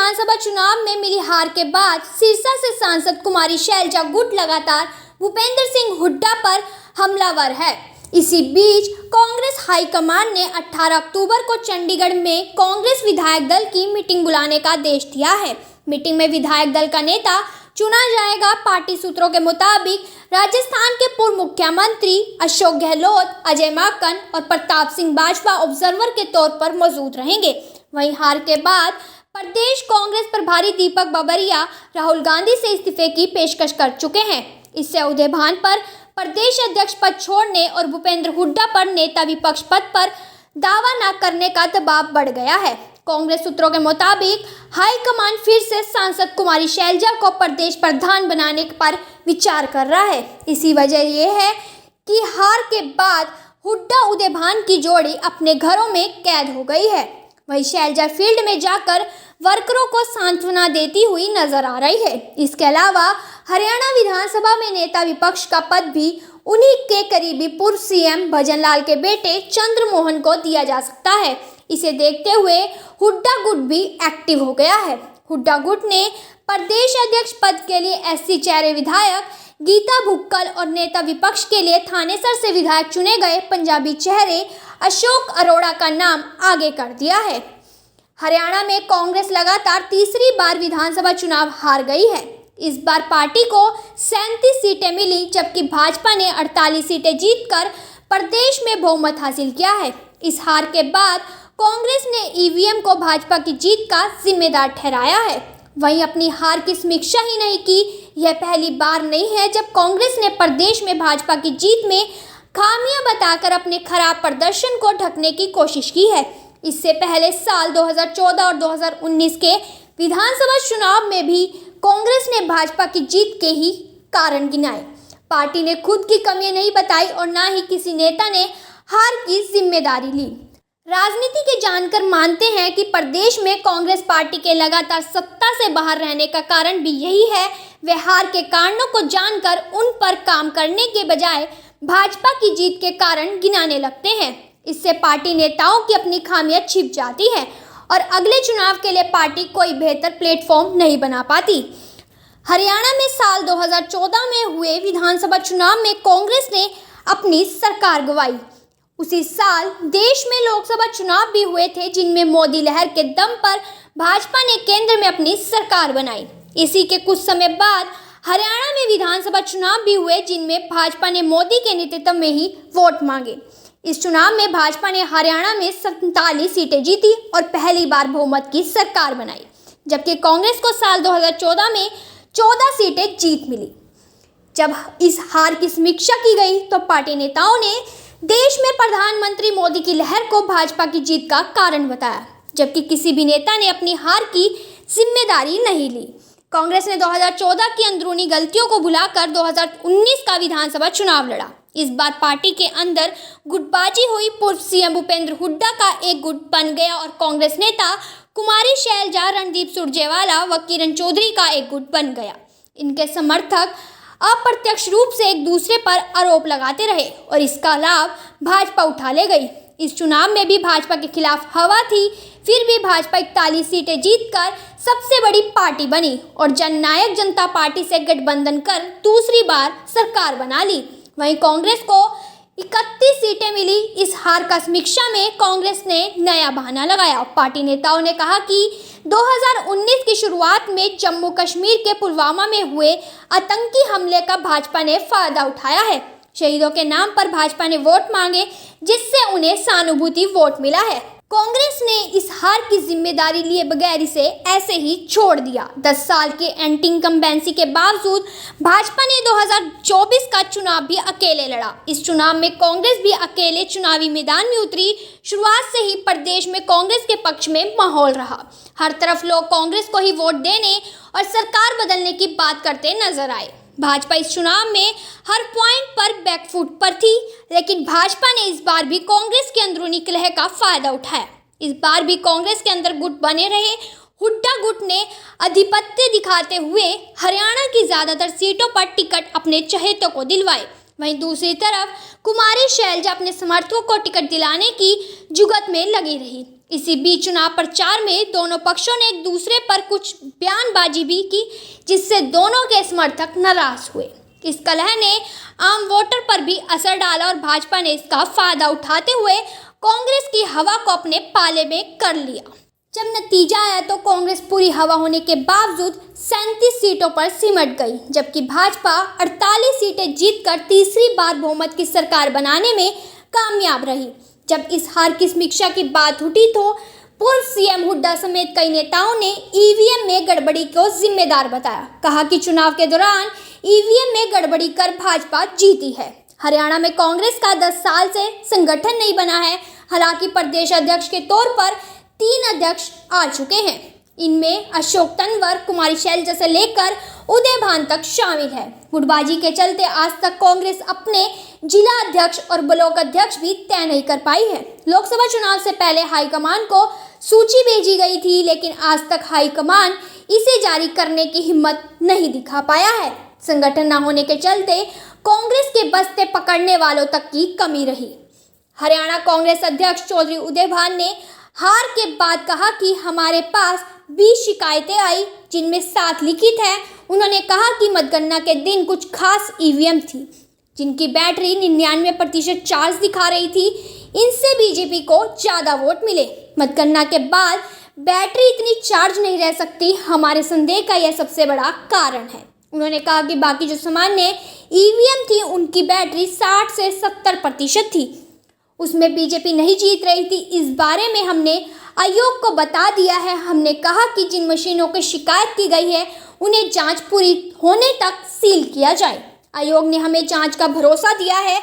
विधानसभा चुनाव में मिली हार के बाद सिरसा से सांसद कुमारी शैलजा गुट लगातार भूपेंद्र सिंह हुड्डा पर हमलावर है। इसी बीच कांग्रेस हाईकमान ने 18 अक्टूबर को चंडीगढ़ में कांग्रेस विधायक दल की मीटिंग बुलाने का आदेश दिया है। मीटिंग में विधायक दल का नेता चुना जाएगा। पार्टी सूत्रों के मुताबिक राजस्थान के पूर्व मुख्यमंत्री अशोक गहलोत, अजय माकन और प्रताप सिंह बाजवा ऑब्जर्वर के तौर पर मौजूद रहेंगे। वहीं हार के बाद प्रदेश कांग्रेस प्रभारी दीपक बाबरिया राहुल गांधी से इस्तीफे की पेशकश कर चुके हैं। इससे उदयभान पर प्रदेश अध्यक्ष पद छोड़ने और भूपेंद्र हुड्डा पर नेता विपक्ष पद पर दावा न करने का दबाव बढ़ गया है। कांग्रेस सूत्रों के मुताबिक हाईकमान फिर से सांसद कुमारी शैलजा को प्रदेश प्रधान बनाने पर विचार कर रहा है। इसी वजह यह है कि हार के बाद हुड्डा उदयभान की जोड़ी अपने घरों में कैद हो गई है। वहीं शैलजा फील्ड में जाकर वर्करों को सांत्वना देती हुई नजर आ रही है। इसके अलावा हरियाणा विधानसभा में नेता विपक्ष का पद भी उन्हीं के करीबी पूर्व सीएम भजन लाल के बेटे चंद्रमोहन को दिया जा सकता है। इसे देखते हुए हुड्डा गुट भी एक्टिव हो गया है। हुड्डा गुट ने प्रदेश अध्यक्ष पद के लिए एससी चेहरे विधायक गीता भुक्कल और नेता विपक्ष के लिए थानेसर से विधायक चुने गए पंजाबी चेहरे अशोक अरोड़ा का नाम आगे कर दिया है। हरियाणा में कांग्रेस लगातार तीसरी बार विधानसभा चुनाव हार गई है। इस बार पार्टी को 37 सीटें मिली, जबकि भाजपा ने 48 सीटें जीतकर प्रदेश में बहुमत हासिल किया है। इस हार के बाद कांग्रेस ने ईवीएम को भाजपा की जीत का जिम्मेदार ठहराया है। वहीं अपनी हार की समीक्षा ही नहीं की। यह पहली बार नहीं है जब कांग्रेस ने प्रदेश में भाजपा की जीत में खामियां बताकर अपने खराब प्रदर्शन को ढकने की कोशिश की है। इससे पहले साल 2014 और 2019 के विधानसभा चुनाव में भी कांग्रेस ने भाजपा की जीत के ही कारण गिनाए। पार्टी ने खुद की कमियां नहीं बताई और न ही किसी नेता ने हार की जिम्मेदारी ली। राजनीति के जानकार मानते हैं कि प्रदेश में कांग्रेस पार्टी के लगातार सत्ता से बाहर रहने का कारण भी यही है। वे हार के कारणों को जानकर उन पर काम करने के बजाय भाजपा की जीत के कारण गिनाने लगते हैं। इससे पार्टी नेताओं की अपनी खामियां छिप जाती है और अगले चुनाव के लिए पार्टी कोई बेहतर प्लेटफॉर्म नहीं बना पाती। हरियाणा में साल 2014 में हुए विधानसभा चुनाव में कांग्रेस ने अपनी सरकार गंवाई। उसी साल देश में लोकसभा चुनाव भी हुए थे, जिनमें मोदी लहर के दम पर भाजपा ने केंद्र में अपनी सरकार बनाई। इसी के कुछ समय बाद हरियाणा में विधानसभा चुनाव भी हुए, जिनमें भाजपा ने मोदी के नेतृत्व में ही वोट मांगे। इस चुनाव में भाजपा ने हरियाणा में 47 सीटें जीती और पहली बार बहुमत की सरकार बनाई, जबकि कांग्रेस को साल 2014 में 14 सीटें जीत मिली। जब इस हार की समीक्षा की गई तो पार्टी नेताओं ने देश में प्रधानमंत्री मोदी की लहर को भाजपा की जीत का कारण बताया, जबकि किसी भी नेता ने अपनी हार की जिम्मेदारी नहीं ली। कांग्रेस ने 2014 की अंदरूनी गलतियों को भुलाकर 2019 का विधानसभा चुनाव लड़ा। इस बार पार्टी के अंदर गुटबाजी हुई। पूर्व सीएम भूपेंद्र हुड्डा का एक गुट बन गया और कांग्रेस नेता कुमारी शैलजा, रणदीप सुरजेवाला व किरण चौधरी का एक गुट बन गया। इनके समर्थक अप्रत्यक्ष रूप से एक दूसरे पर आरोप लगाते रहे और इसका लाभ भाजपा उठा ले गई। इस चुनाव में भी भाजपा के खिलाफ हवा थी, फिर भी भाजपा 41 सीटें जीतकर सबसे बड़ी पार्टी बनी और जननायक जनता पार्टी से गठबंधन कर दूसरी बार सरकार बना ली। वहीं कांग्रेस को 31 सीटें मिली। इस हार का समीक्षा में कांग्रेस ने नया बहाना लगाया। पार्टी नेताओं ने कहा कि 2019 की शुरुआत में जम्मू कश्मीर के पुलवामा में हुए आतंकी हमले का भाजपा ने फायदा उठाया है। शहीदों के नाम पर भाजपा ने वोट मांगे, जिससे उन्हें सहानुभूति वोट मिला है। कांग्रेस ने इस हार की जिम्मेदारी लिए बगैर इसे ऐसे ही छोड़ दिया। 10 साल के एंटी इनकम्बेंसी के बावजूद भाजपा ने 2024 का चुनाव भी अकेले लड़ा। इस चुनाव में कांग्रेस भी अकेले चुनावी मैदान में उतरी। शुरुआत से ही प्रदेश में कांग्रेस के पक्ष में माहौल रहा। हर तरफ लोग कांग्रेस को ही वोट देने और सरकार बदलने की बात करते नजर आए। भाजपा इस चुनाव में हर पॉइंट पर बैकफुट पर थी, लेकिन भाजपा ने इस बार भी कांग्रेस के अंदरूनी कलह का फायदा उठाया। इस बार भी कांग्रेस के अंदर गुट बने रहे। हुड्डा गुट ने आधिपत्य दिखाते हुए हरियाणा की ज्यादातर सीटों पर टिकट अपने चहेतों को दिलवाए। वहीं दूसरी तरफ कुमारी शैलजा अपने समर्थकों को टिकट दिलाने की जुगत में लगी रही। इसी बीच चुनाव प्रचार में दोनों पक्षों ने एक दूसरे पर कुछ बयानबाजी भी की, जिससे दोनों के समर्थक नाराज हुए। इस कलह ने आम वोटर पर भी असर डाला और भाजपा ने इसका फायदा उठाते हुए कांग्रेस की हवा को अपने पाले में कर लिया। जब नतीजा आया तो कांग्रेस पूरी हवा होने के बावजूद 37 सीटों पर सिमट गई, जबकि भाजपा 48 सीटें जीतकर तीसरी बार बहुमत की सरकार बनाने में कामयाब रही। जब इस हार की समीक्षा की बात उठी तो पूर्व सीएम हुड्डा समेत कई नेताओं ने ईवीएम में गड़बड़ी को जिम्मेदार बताया। कहा कि चुनाव के दौरान ईवीएम में गड़बड़ी कर भाजपा जीती है। हरियाणा में कांग्रेस का 10 साल से संगठन नहीं बना है। हालांकि प्रदेश अध्यक्ष के तौर पर 3 अध्यक्ष आ चुके हैं। इनमें अशोक तंवर, कुमारी शैलजा से लेकर उदय भान तक शामिल है। गुटबाजी के चलते आज तक कांग्रेस अपने जिला अध्यक्ष और ब्लॉक अध्यक्ष भी तय नहीं कर पाई है। लोकसभा चुनाव से पहले हाईकमान को सूची भेजी गई थी, लेकिन आज तक हाईकमान इसे जारी करने की हिम्मत नहीं दिखा पाया है। संगठन न होने के चलते कांग्रेस के बस्ते पकड़ने वालों तक की कमी रही। हरियाणा कांग्रेस अध्यक्ष चौधरी उदय भान ने हार के बाद कहा कि हमारे पास 20 शिकायतें आई, जिनमें 7 लिखित है। उन्होंने कहा कि मतगणना के दिन कुछ खास ईवीएम थी, जिनकी बैटरी 99% चार्ज दिखा रही थी। इनसे बीजेपी को ज़्यादा वोट मिले। मतगणना के बाद बैटरी इतनी चार्ज नहीं रह सकती। हमारे संदेह का यह सबसे बड़ा कारण है। उन्होंने कहा कि बाकी जो सामान्य ईवीएम थी, उनकी बैटरी 60 से 70% थी। उसमें बीजेपी नहीं जीत रही थी। इस बारे में हमने आयोग को बता दिया है। हमने कहा कि जिन मशीनों की शिकायत की गई है, उन्हें जांच पूरी होने तक सील किया जाए। आयोग ने हमें जांच का भरोसा दिया है।